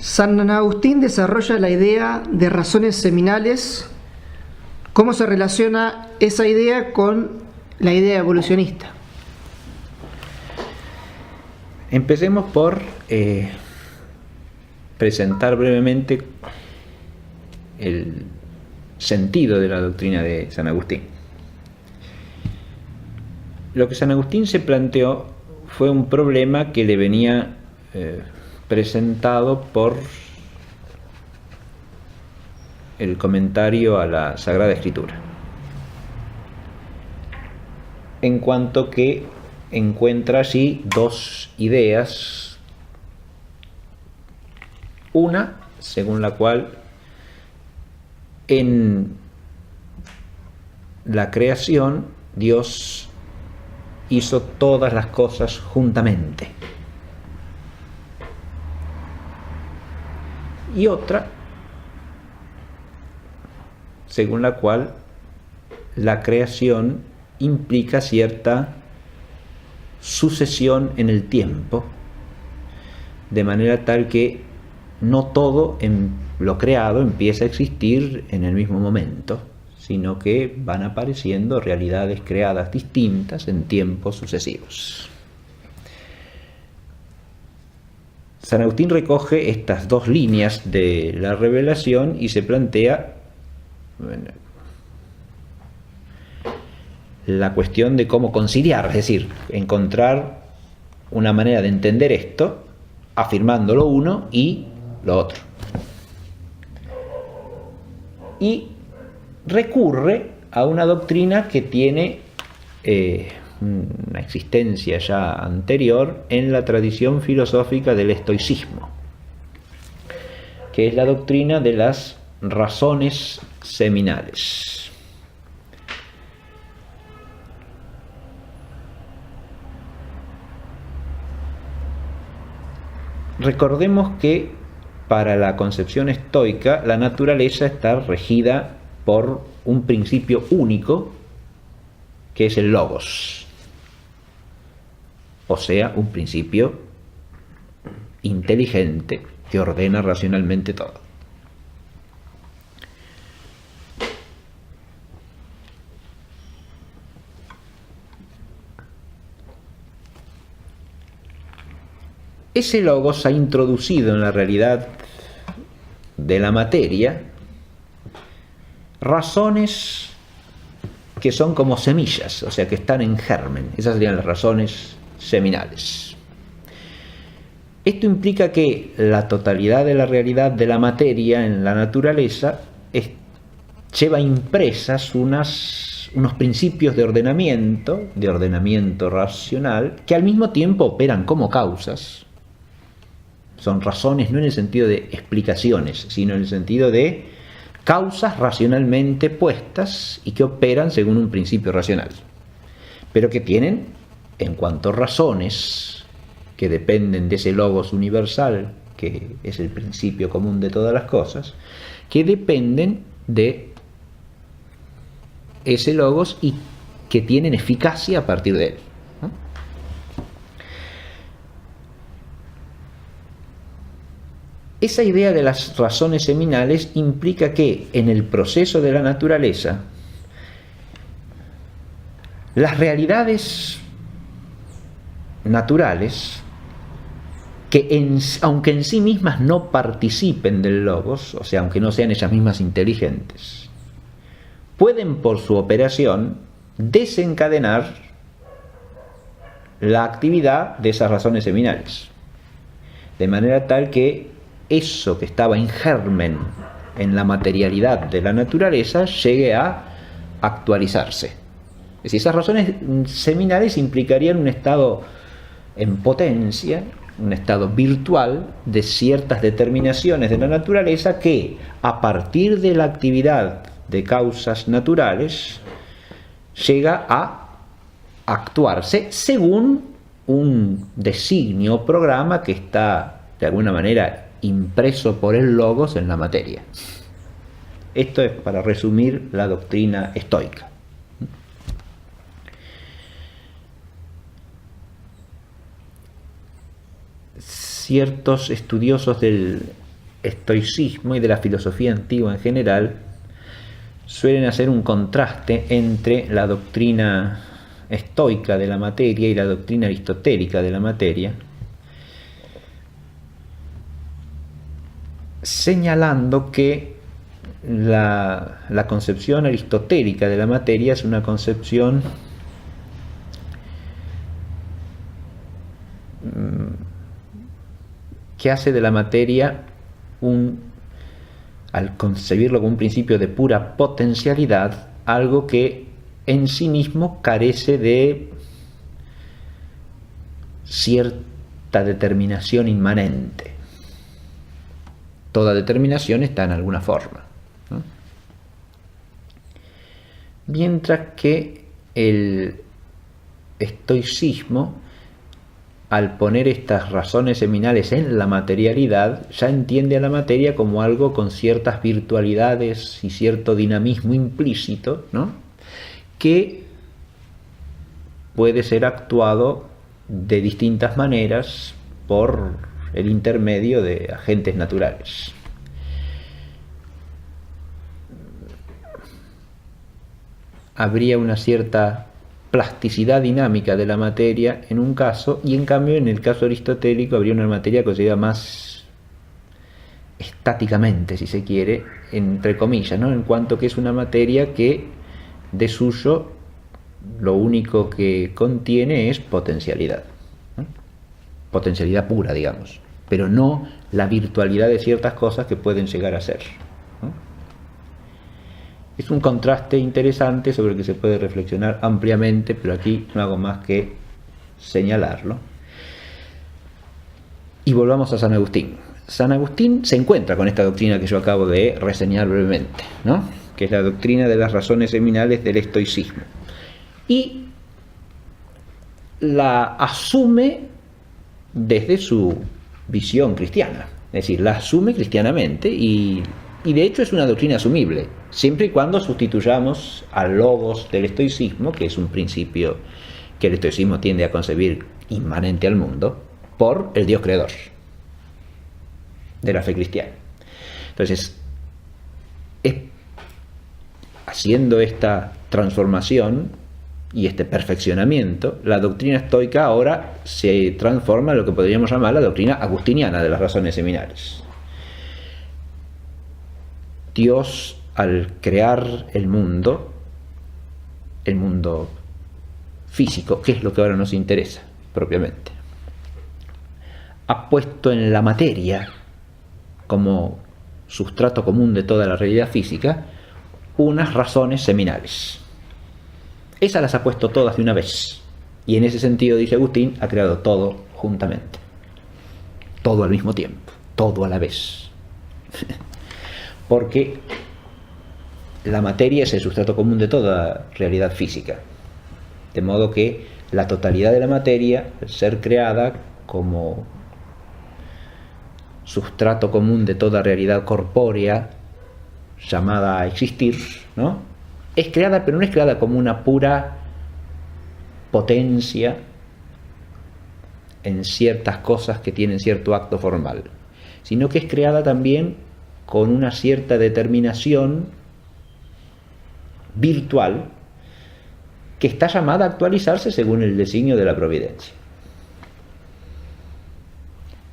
San Agustín desarrolla la idea de razones seminales. ¿Cómo se relaciona esa idea con la idea evolucionista? Empecemos por presentar brevemente el sentido de la doctrina de San Agustín. Lo que San Agustín se planteó fue un problema que le venía presentado por el comentario a la Sagrada Escritura, en cuanto que encuentra allí dos ideas. Una, según la cual en la creación Dios hizo todas las cosas juntamente. Y otra, según la cual la creación implica cierta sucesión en el tiempo, de manera tal que no todo en lo creado empieza a existir en el mismo momento, sino que van apareciendo realidades creadas distintas en tiempos sucesivos. San Agustín recoge estas dos líneas de la revelación y se plantea la cuestión de cómo conciliar, es decir, encontrar una manera de entender esto, afirmando lo uno y lo otro. Y recurre a una doctrina que tiene una existencia ya anterior en la tradición filosófica del estoicismo, que es la doctrina de las razones seminales. Recordemos que para la concepción estoica la naturaleza está regida por un principio único, que es el logos, o sea, un principio inteligente que ordena racionalmente todo. Ese logos ha introducido en la realidad de la materia razones que son como semillas, o sea, que están en germen. Esas serían las razones seminales. Esto implica que la totalidad de la realidad de la materia en la naturaleza lleva impresas unos principios de ordenamiento racional, que al mismo tiempo operan como causas. Son razones no en el sentido de explicaciones, sino en el sentido de causas racionalmente puestas y que operan según un principio racional, pero que tienen, en cuanto razones que dependen de ese logos universal, que es el principio común de todas las cosas, que dependen de ese logos y que tienen eficacia a partir de él. Esa idea de las razones seminales implica que en el proceso de la naturaleza las realidades naturales, que aunque en sí mismas no participen del logos, o sea, aunque no sean ellas mismas inteligentes, pueden por su operación desencadenar la actividad de esas razones seminales, de manera tal que eso que estaba en germen en la materialidad de la naturaleza llegue a actualizarse. Es decir, esas razones seminales implicarían un estado en potencia, un estado virtual de ciertas determinaciones de la naturaleza que, a partir de la actividad de causas naturales, llega a actuarse según un designio o programa que está de alguna manera impreso por el logos en la materia. Esto es para resumir la doctrina estoica. Ciertos estudiosos del estoicismo y de la filosofía antigua en general suelen hacer un contraste entre la doctrina estoica de la materia y la doctrina aristotélica de la materia, señalando que la concepción aristotélica de la materia es una concepción que hace de la materia al concebirlo como un principio de pura potencialidad, algo que en sí mismo carece de cierta determinación inmanente. Toda determinación está en alguna forma, ¿no? Mientras que el estoicismo, al poner estas razones seminales en la materialidad, ya entiende a la materia como algo con ciertas virtualidades y cierto dinamismo implícito, ¿no?, que puede ser actuado de distintas maneras por el intermedio de agentes naturales. Habría una cierta plasticidad dinámica de la materia en un caso, y en cambio en el caso aristotélico habría una materia considerada más estáticamente, si se quiere, entre comillas, ¿no?, en cuanto que es una materia que de suyo lo único que contiene es potencialidad, ¿no?, potencialidad pura, digamos, pero no la virtualidad de ciertas cosas que pueden llegar a ser, ¿no? Es un contraste interesante sobre el que se puede reflexionar ampliamente, pero aquí no hago más que señalarlo. Y volvamos a San Agustín. San Agustín se encuentra con esta doctrina que yo acabo de reseñar brevemente, ¿no?, que es la doctrina de las razones seminales del estoicismo. Y la asume desde su visión cristiana, es decir, la asume cristianamente y de hecho es una doctrina asumible, siempre y cuando sustituyamos al logos del estoicismo, que es un principio que el estoicismo tiende a concebir inmanente al mundo, por el Dios creador de la fe cristiana. Entonces, haciendo esta transformación y este perfeccionamiento, la doctrina estoica ahora se transforma en lo que podríamos llamar la doctrina agustiniana de las razones seminales. Dios, al crear el mundo físico, que es lo que ahora nos interesa propiamente, ha puesto en la materia como sustrato común de toda la realidad física unas razones seminales. Esas las ha puesto todas de una vez, y en ese sentido, dice Agustín, ha creado todo juntamente, todo al mismo tiempo, todo a la vez. Porque la materia es el sustrato común de toda realidad física, de modo que la totalidad de la materia, al ser creada como sustrato común de toda realidad corpórea llamada a existir, ¿no?, es creada, pero no es creada como una pura potencia en ciertas cosas que tienen cierto acto formal, sino que es creada también con una cierta determinación virtual que está llamada a actualizarse según el designio de la providencia.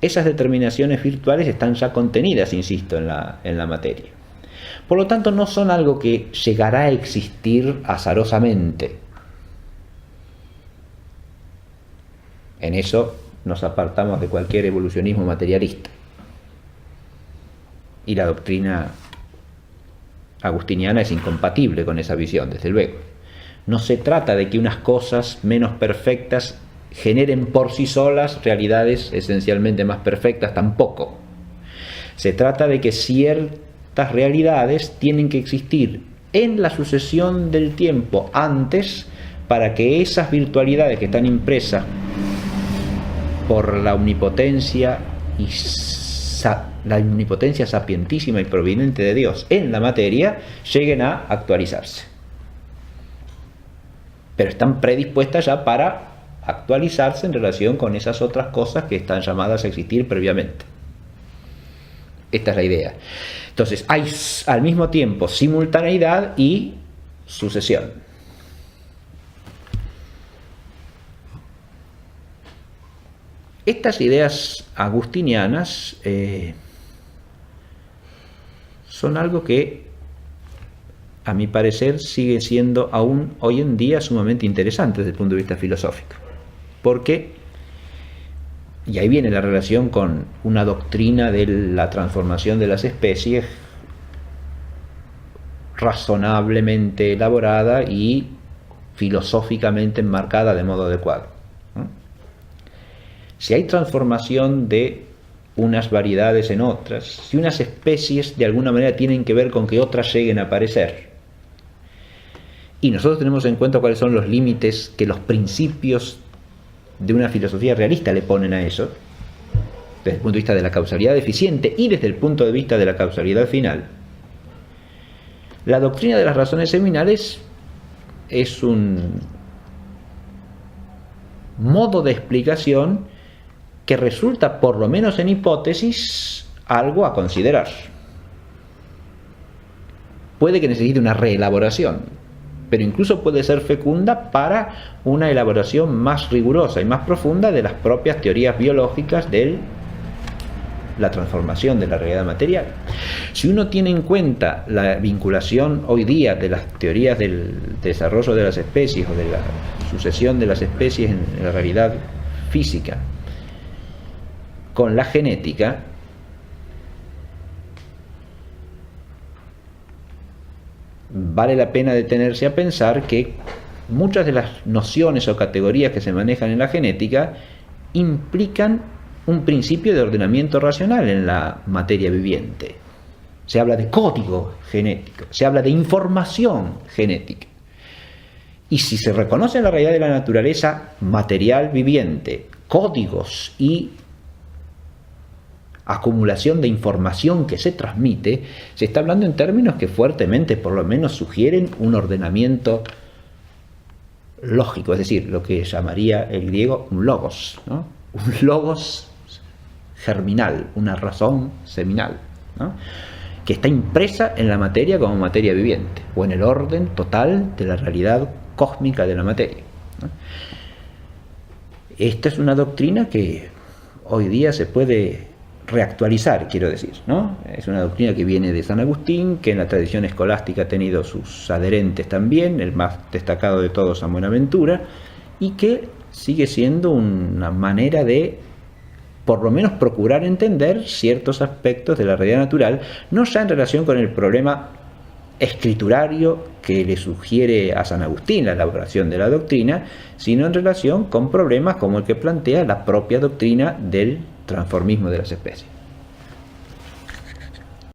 Esas determinaciones virtuales están ya contenidas, insisto, en la materia. Por lo tanto, no son algo que llegará a existir azarosamente. En eso nos apartamos de cualquier evolucionismo materialista. Y la doctrina agustiniana es incompatible con esa visión, desde luego. No se trata de que unas cosas menos perfectas generen por sí solas realidades esencialmente más perfectas, tampoco. Se trata de que ciertas realidades tienen que existir en la sucesión del tiempo antes, para que esas virtualidades que están impresas por la omnipotencia sapientísima y providente de Dios en la materia lleguen a actualizarse. Pero están predispuestas ya para actualizarse en relación con esas otras cosas que están llamadas a existir previamente. Esta es la idea. Entonces, hay al mismo tiempo simultaneidad y sucesión. Estas ideas agustinianas son algo que, a mi parecer, sigue siendo aún hoy en día sumamente interesante desde el punto de vista filosófico. Porque, y ahí viene la relación con una doctrina de la transformación de las especies razonablemente elaborada y filosóficamente enmarcada de modo adecuado. Si hay transformación de unas variedades en otras, si unas especies de alguna manera tienen que ver con que otras lleguen a aparecer, y nosotros tenemos en cuenta cuáles son los límites que los principios de una filosofía realista le ponen a eso, desde el punto de vista de la causalidad eficiente y desde el punto de vista de la causalidad final, la doctrina de las razones seminales es un modo de explicación que resulta, por lo menos en hipótesis, algo a considerar. Puede que necesite una reelaboración, pero incluso puede ser fecunda para una elaboración más rigurosa y más profunda de las propias teorías biológicas de la transformación de la realidad material. Si uno tiene en cuenta la vinculación hoy día de las teorías del desarrollo de las especies o de la sucesión de las especies en la realidad física con la genética, vale la pena detenerse a pensar que muchas de las nociones o categorías que se manejan en la genética implican un principio de ordenamiento racional en la materia viviente. Se habla de código genético, se habla de información genética. Y si se reconoce en la realidad de la naturaleza material viviente códigos y acumulación de información que se transmite, se está hablando en términos que fuertemente, por lo menos, sugieren un ordenamiento lógico, es decir, lo que llamaría el griego un logos, ¿no? Un logos germinal, una razón seminal, ¿no? Que está impresa en la materia como materia viviente, o en el orden total de la realidad cósmica de la materia, ¿no? Esta es una doctrina que hoy día se puede reactualizar, quiero decir, ¿no? Es una doctrina que viene de San Agustín, que en la tradición escolástica ha tenido sus adherentes también, el más destacado de todos, San Buenaventura, y que sigue siendo una manera de, por lo menos, procurar entender ciertos aspectos de la realidad natural, no ya en relación con el problema escriturario que le sugiere a San Agustín la elaboración de la doctrina, sino en relación con problemas como el que plantea la propia doctrina del transformismo de las especies.